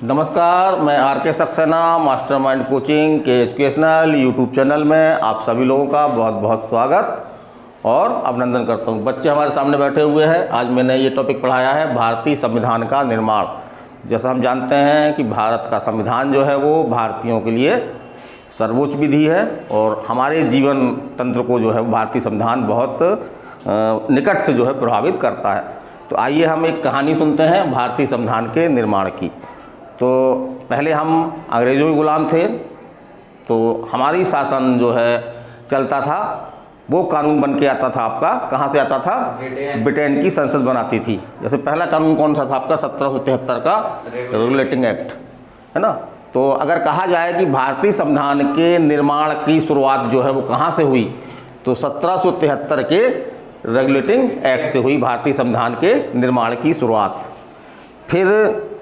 नमस्कार, मैं आर के सक्सेना मास्टरमाइंड कोचिंग के एजुकेशनल यूट्यूब चैनल में आप सभी लोगों का बहुत बहुत स्वागत और अभिनंदन करता हूं। बच्चे हमारे सामने बैठे हुए हैं। आज मैंने ये टॉपिक पढ़ाया है भारतीय संविधान का निर्माण। जैसा हम जानते हैं कि भारत का संविधान जो है वो भारतीयों के लिए सर्वोच्च विधि है और हमारे जीवन तंत्र को जो है भारतीय संविधान बहुत निकट से जो है प्रभावित करता है। तो आइए हम एक कहानी सुनते हैं भारतीय संविधान के निर्माण की। तो पहले हम अंग्रेज़ों के गुलाम थे, तो हमारी शासन जो है चलता था, वो कानून बन के आता था। आपका कहाँ से आता था? ब्रिटेन की संसद बनाती थी। जैसे पहला कानून कौन सा था आपका? 1773 का रेगुलेटिंग एक्ट, है ना। तो अगर कहा जाए कि भारतीय संविधान के निर्माण की शुरुआत जो है वो कहाँ से हुई, तो 1773 के रेगुलेटिंग एक्ट से हुई भारतीय संविधान के निर्माण की शुरुआत। फिर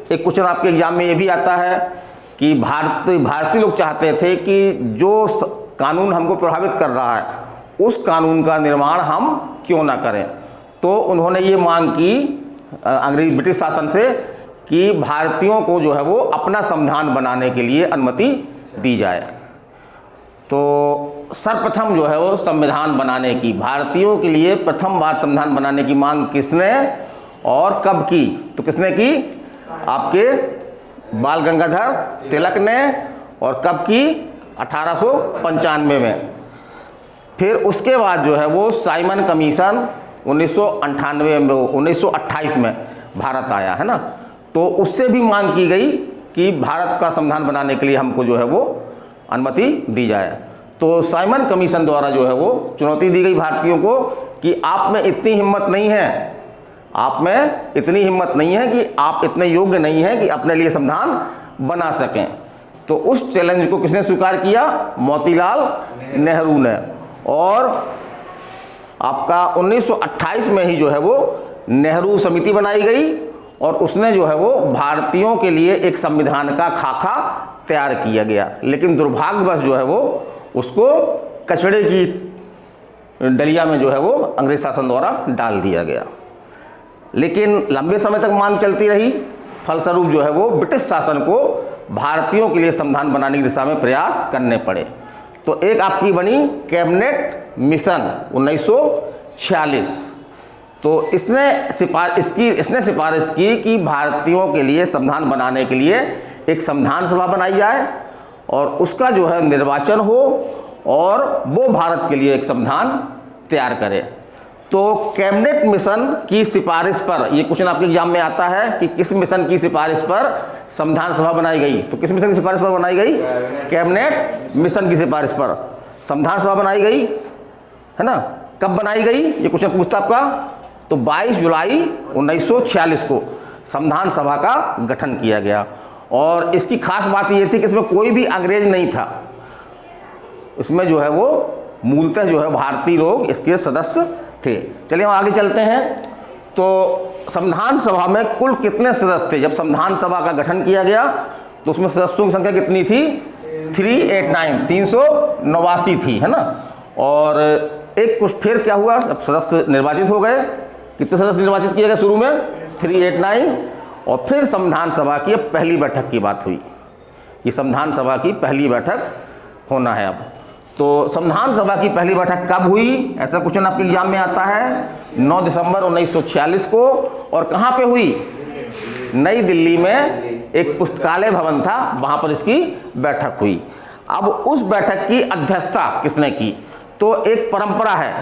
एक क्वेश्चन आपके एग्जाम में ये भी आता है कि भारतीय लोग चाहते थे कि जो कानून हमको प्रभावित कर रहा है उस कानून का निर्माण हम क्यों ना करें। तो उन्होंने ये मांग की ब्रिटिश शासन से कि भारतीयों को जो है वो अपना संविधान बनाने के लिए अनुमति दी जाए। तो सर्वप्रथम जो है वो संविधान बनाने की, भारतीयों के लिए प्रथम बार संविधान बनाने की मांग किसने और कब की? तो किसने की? आपके बाल गंगाधर तिलक ने। और कब की? 1895 में। फिर उसके बाद जो है वो साइमन कमीशन 1928 में भारत आया, है ना। तो उससे भी मांग की गई कि भारत का संविधान बनाने के लिए हमको जो है वो अनुमति दी जाए। तो साइमन कमीशन द्वारा जो है वो चुनौती दी गई भारतीयों को कि आप में इतनी हिम्मत नहीं है, आप में इतनी हिम्मत नहीं है कि आप इतने योग्य नहीं हैं कि अपने लिए संविधान बना सकें। तो उस चैलेंज को किसने स्वीकार किया? मोतीलाल नेहरू ने। और आपका 1928 में ही जो है वो नेहरू समिति बनाई गई और उसने जो है वो भारतीयों के लिए एक संविधान का खाका तैयार किया गया। लेकिन दुर्भाग्यवश जो है वो उसको कचड़े की डलिया में जो है वो अंग्रेज शासन द्वारा डाल दिया गया। लेकिन लंबे समय तक मांग चलती रही। फलस्वरूप जो है वो ब्रिटिश शासन को भारतीयों के लिए संविधान बनाने की दिशा में प्रयास करने पड़े। तो एक आपकी बनी कैबिनेट मिशन 1946। तो इसने सिफारिश की कि भारतीयों के लिए संविधान बनाने के लिए एक संविधान सभा बनाई जाए और उसका जो है निर्वाचन हो और वो भारत के लिए एक संविधान तैयार करे। तो कैबिनेट मिशन की सिफारिश पर, ये क्वेश्चन आपके एग्जाम में आता है कि किस मिशन की सिफारिश पर संविधान सभा बनाई गई। तो किस मिशन की सिफारिश पर बनाई गई? कैबिनेट मिशन की सिफारिश पर संविधान सभा बनाई गई, है ना। कब बनाई गई ये क्वेश्चन पूछता आपका? तो 22 जुलाई 1946 को संविधान सभा का गठन किया गया। और इसकी खास बात ये थी कि इसमें कोई भी अंग्रेज नहीं था। इसमें जो है वो मूलतः जो है भारतीय लोग इसके सदस्य थे। चलिए हम आगे चलते हैं। तो संविधान सभा में कुल कितने सदस्य थे? जब संविधान सभा का गठन किया गया तो उसमें सदस्यों की संख्या कितनी थी? 389 थी, है ना। और एक कुछ फिर क्या हुआ, जब सदस्य निर्वाचित हो गए, कितने सदस्य निर्वाचित किए गए शुरू में? 389। और फिर संविधान सभा की पहली बैठक की बात हुई कि संविधान सभा की पहली बैठक होना है अब। तो संविधान सभा की पहली बैठक कब हुई? ऐसा क्वेश्चन आपके एग्जाम में आता है 9 दिसंबर 1946 को। और कहाँ पे हुई? नई दिल्ली में एक पुस्तकालय भवन था, वहाँ पर इसकी बैठक हुई। अब उस बैठक की अध्यक्षता किसने की? तो एक परंपरा है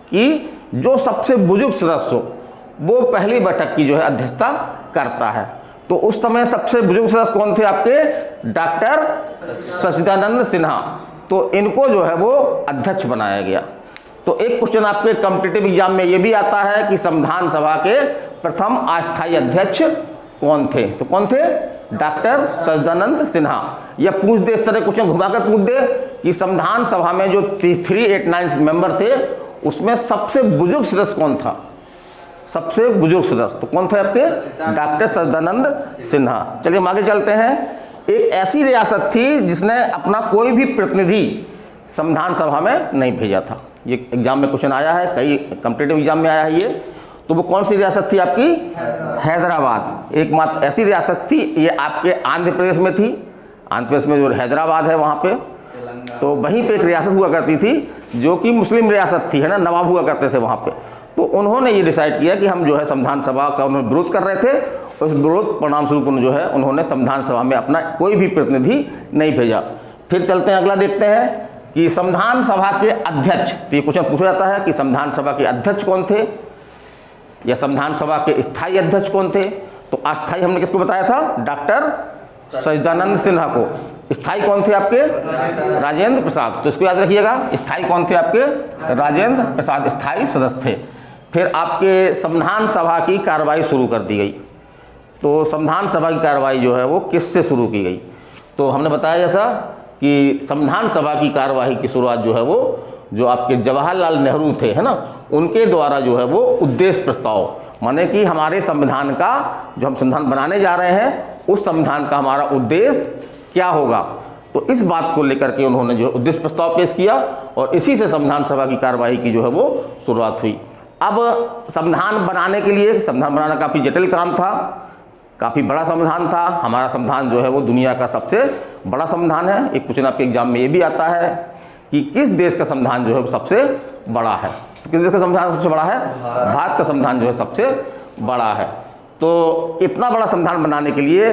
कि जो सबसे बुजुर्ग सदस्य हो वो पहली बैठक की जो है अध्यक्षता करता है। तो उस समय सबसे बुजुर्ग सदस्य कौन थे आपके? डॉक्टर सच्चिदानंद सिन्हा। तो इनको जो है वो अध्यक्ष बनाया गया। तो एक क्वेश्चन आपके कॉम्पिटिटिव एग्जाम में ये भी आता है कि संविधान सभा के प्रथम अस्थायी अध्यक्ष कौन थे? तो कौन थे? डॉक्टर सच्चिदानंद सिन्हा। या पूछ दे, इस तरह क्वेश्चन घुमाकर पूछ दे कि संविधान सभा में जो 389 मेंबर थे उसमें सबसे बुजुर्ग सदस्य कौन था? सबसे बुजुर्ग सदस्य तो कौन थे आपके? डॉक्टर सच्चिदानंद सिन्हा। चलिए हम आगे चलते हैं। एक ऐसी रियासत थी जिसने अपना कोई भी प्रतिनिधि संविधान सभा में नहीं भेजा था। ये एग्जाम में क्वेश्चन आया है, कई कॉम्पिटिटिव एग्जाम में आया है ये। तो वो कौन सी रियासत थी आपकी? हैदराबाद। एकमात्र ऐसी रियासत थी, ये आपके आंध्र प्रदेश में थी। आंध्र प्रदेश में जो हैदराबाद है वहाँ पे, तो वहीं पे एक रियासत हुआ करती थी जो कि मुस्लिम रियासत थी, है ना, नवाब हुआ करते थे वहाँ पे। तो उन्होंने ये डिसाइड किया कि हम जो है संविधान सभा का उन्होंने विरोध कर रहे थे, उस विरोध परिणाम स्वरूप जो है उन्होंने संविधान सभा में अपना कोई भी प्रतिनिधि नहीं भेजा। फिर चलते हैं, अगला देखते हैं कि संविधान सभा के अध्यक्ष, तो ये क्वेश्चन पूछा जाता है कि संविधान सभा के अध्यक्ष कौन थे या संविधान सभा के स्थायी अध्यक्ष कौन थे। तो अस्थायी हमने किसको बताया था? डॉक्टर सच्चिदानंद सिन्हा को। स्थायी कौन थे आपके? राजेंद्र प्रसाद। तो इसको याद रखिएगा, स्थायी कौन थे आपके? राजेंद्र प्रसाद स्थायी सदस्य थे। फिर आपके संविधान सभा की कार्रवाई शुरू कर दी गई। तो संविधान सभा की कार्रवाई जो है वो किससे शुरू की गई? तो हमने बताया जैसा कि संविधान सभा की कार्यवाही की शुरुआत जो है वो जो आपके जवाहरलाल नेहरू थे, है ना, उनके द्वारा जो है वो उद्देश्य प्रस्ताव, माने कि हमारे संविधान का जो हम संविधान बनाने जा रहे हैं उस संविधान का हमारा उद्देश्य क्या होगा, तो इस बात को लेकर के उन्होंने जो उद्देश्य प्रस्ताव पेश किया और इसी से संविधान सभा की कार्यवाही की जो है वो शुरुआत हुई। अब संविधान बनाने के लिए, संविधान बनाना काफ़ी जटिल काम था, काफ़ी बड़ा संविधान था। हमारा संविधान जो है वो दुनिया का सबसे बड़ा संविधान है। एक क्वेश्चन आपके एग्जाम में ये भी आता है कि किस देश का संविधान जो है वो सबसे बड़ा है? किस देश का संविधान सबसे बड़ा है? भारत का संविधान जो है सबसे बड़ा है। तो इतना बड़ा संविधान बनाने के लिए,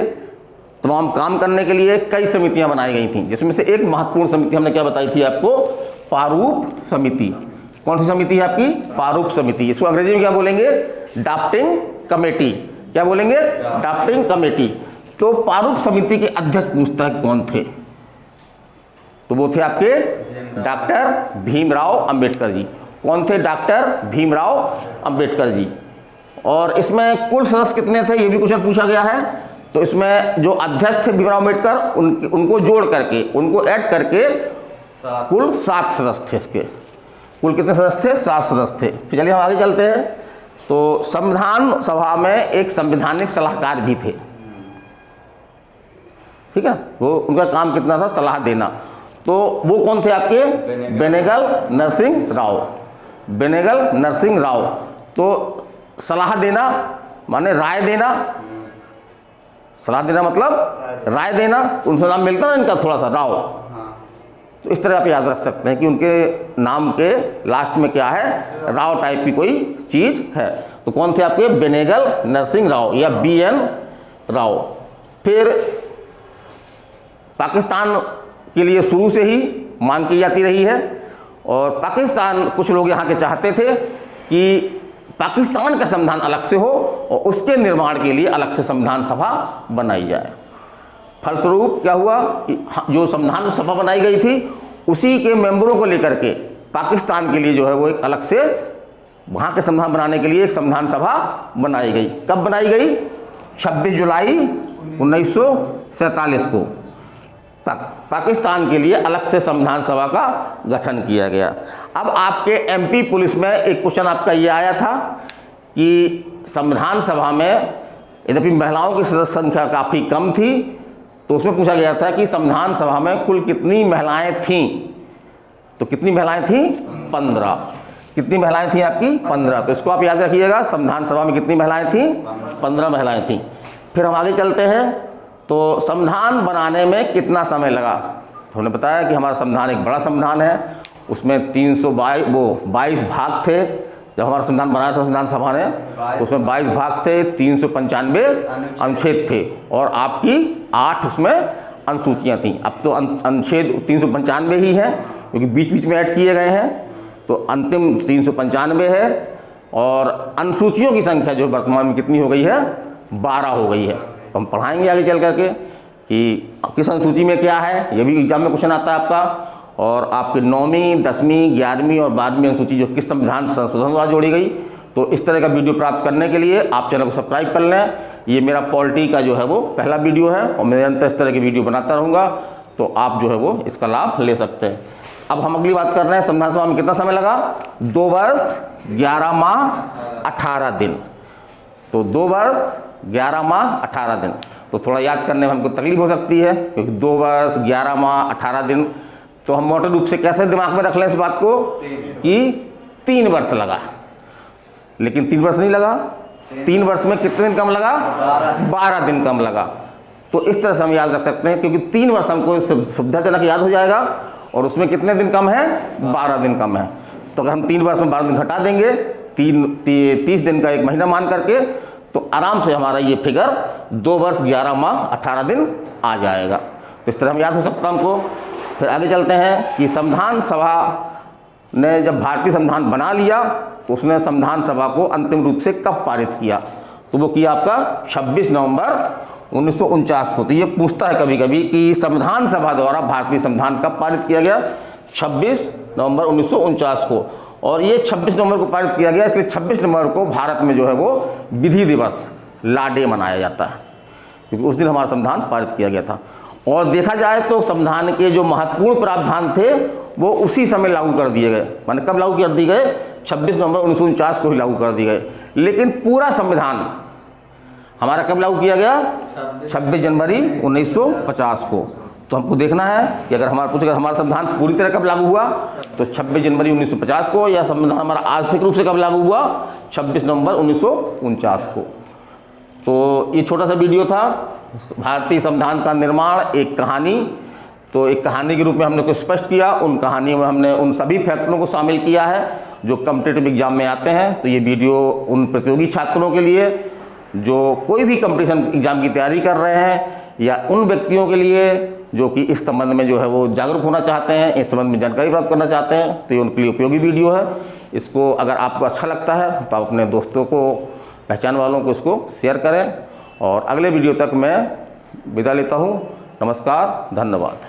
तमाम काम करने के लिए कई समितियां बनाई गई थी, जिसमें से एक महत्वपूर्ण समिति हमने क्या बताई थी आपको? प्रारूप समिति। कौन सी समिति है आपकी? प्रारूप समिति। इसको अंग्रेजी में क्या बोलेंगे? Drafting committee. क्या बोलेंगे? Drafting committee. तो प्रारूप समिति के अध्यक्ष पूछता है कौन थे? तो वो थे आपके डॉक्टर भीमराव अंबेडकर जी। कौन थे? डॉक्टर भीमराव अंबेडकर जी। और इसमें कुल सदस्य कितने थे ये भी क्वेश्चन पूछा गया है। तो इसमें जो अध्यक्ष थे भीमराव अंबेडकर, उनको जोड़ करके, उनको ऐड करके कुल 7 सदस्य थे। इसके कुल कितने सदस्य थे? 7 सदस्य थे। फिर चलिए हम आगे चलते हैं। तो संविधान सभा में एक संवैधानिक सलाहकार भी थे, ठीक है, वो उनका काम कितना था? सलाह देना। तो वो कौन थे आपके? बेनेगल नरसिंह राव। बेनेगल नरसिंह राव। तो सलाह देना माने राय देना, सलाह देना मतलब राय देना, उनसे नाम मिलता है इनका थोड़ा सा, राव। तो इस तरह आप याद रख सकते हैं कि उनके नाम के लास्ट में क्या है? राव टाइप की कोई चीज़ है। तो कौन थे आपके? बेनेगल नरसिंह राव या BN राव। फिर पाकिस्तान के लिए शुरू से ही मांग की जाती रही है और पाकिस्तान, कुछ लोग यहाँ के चाहते थे कि पाकिस्तान का संविधान अलग से हो और उसके निर्माण के लिए अलग से संविधान सभा बनाई जाए। फलस्वरूप क्या हुआ कि जो संविधान सभा बनाई गई थी उसी के मेंबरों को लेकर के पाकिस्तान के लिए जो है वो एक अलग से वहाँ के संविधान बनाने के लिए एक संविधान सभा बनाई गई। कब बनाई गई? 26 जुलाई 1947 को पाकिस्तान के लिए अलग से संविधान सभा का गठन किया गया। अब आपके MP पुलिस में एक क्वेश्चन आपका ये आया था कि संविधान सभा में यद्यपि महिलाओं की सदस्य संख्या काफ़ी कम थी, तो उसमें पूछा गया था कि संविधान सभा में कुल कितनी महिलाएं थीं? तो कितनी महिलाएं थीं? 15। कितनी महिलाएं थीं आपकी? 15। तो इसको आप याद रखिएगा, संविधान सभा में कितनी महिलाएं थीं? 15 महिलाएं थीं। फिर हम आगे चलते हैं। तो संविधान बनाने में कितना समय लगा? तो हमने बताया कि हमारा संविधान एक बड़ा संविधान है, उसमें 22 भाग थे। जब हमारा संविधान बनाया था संविधान सभा ने, तो उसमें 22 भाग थे, 395 अनुच्छेद थे और आपकी 8 उसमें अनुसूचियाँ थीं। अब तो अनुच्छेद 395 ही हैं क्योंकि बीच बीच में ऐड किए गए हैं, तो अंतिम 395 है और अनुसूचियों की संख्या जो वर्तमान में कितनी हो गई है? 12 हो गई है। तो हम पढ़ाएंगे आगे चल करके कि किस अनुसूची में क्या है, ये भी एग्जाम में क्वेश्चन आता है आपका। और आपके 9वीं, 10वीं, 11वीं और 12वीं अनुसूची जो किस संविधान संशोधन द्वारा जोड़ी गई। तो इस तरह का वीडियो प्राप्त करने के लिए आप चैनल को सब्सक्राइब कर लें। ये मेरा पॉलिटी का जो है वो पहला वीडियो है और मैं निरंतर इस तरह की वीडियो बनाता रहूँगा, तो आप जो है वो इसका लाभ ले सकते हैं। अब हम अगली बात कर रहे हैं, संविधान सभा में कितना समय लगा? 2 वर्ष 11 माह 18 दिन। तो 2 वर्ष 11 माह 18 दिन। तो थोड़ा याद करने में हमको तकलीफ हो सकती है क्योंकि 2 वर्ष 11 माह 18 दिन। तो हम मोटे रूप से कैसे दिमाग में रख लें इस बात को कि 3 वर्ष लगा। लेकिन 3 वर्ष नहीं लगा। 3 वर्ष में कितने दिन कम लगा? 12 दिन कम लगा। तो इस तरह से हम याद रख सकते हैं, क्योंकि 3 वर्ष हमको सुविधाजनक याद हो जाएगा और उसमें कितने दिन कम है? 12 दिन कम है। तो अगर हम 3 वर्ष में 12 दिन घटा देंगे 30 दिन का 1 महीना मान करके, तो आराम से हमारा ये फिगर 2 वर्ष 11 माह 18 दिन आ जाएगा। तो इस तरह हम याद हो सकता हमको। फिर आगे चलते हैं कि संविधान सभा ने जब भारतीय संविधान बना लिया तो उसने संविधान सभा को अंतिम रूप से कब पारित किया? तो वो किया आपका 26 नवंबर 1949 को। तो ये पूछता है कभी कभी कि संविधान सभा द्वारा भारतीय संविधान कब पारित किया गया? 26 नवंबर 1949 को। और ये 26 नवंबर को पारित किया गया, इसलिए 26 नवंबर को भारत में जो है वो विधि दिवस ला डे मनाया जाता है, क्योंकि उस दिन हमारा संविधान पारित किया गया था। और देखा जाए तो संविधान के जो महत्वपूर्ण प्रावधान थे वो उसी समय लागू कर दिए गए। माने कब लागू कर दिए गए? 26 नवंबर 1949 को ही लागू कर दिए गए। लेकिन पूरा संविधान हमारा कब लागू किया गया? 26 जनवरी 1950 को। तो हमको देखना है कि अगर हमारा संविधान पूरी तरह कब लागू हुआ तो 26 जनवरी 1950 को, या संविधान हमारा आंशिक रूप से कब लागू हुआ? 26 नवंबर 1949 को। तो ये छोटा सा वीडियो था भारतीय संविधान का निर्माण, एक कहानी। तो एक कहानी के रूप में हमने कुछ स्पष्ट किया। उन कहानियों में हमने उन सभी फैक्टरों को शामिल किया है जो कॉम्पिटिटिव एग्जाम में आते हैं। तो ये वीडियो उन प्रतियोगी छात्रों के लिए जो कोई भी कंपटीशन एग्जाम की तैयारी कर रहे हैं, या उन व्यक्तियों के लिए जो कि इस संबंध में जो है वो जागरूक होना चाहते हैं, इस संबंध में जानकारी प्राप्त करना चाहते हैं, तो ये उनके लिए उपयोगी वीडियो है। इसको अगर आपको अच्छा लगता है तो आप अपने दोस्तों को, पहचान वालों को इसको शेयर करें। और अगले वीडियो तक मैं विदा लेता हूँ। नमस्कार, धन्यवाद।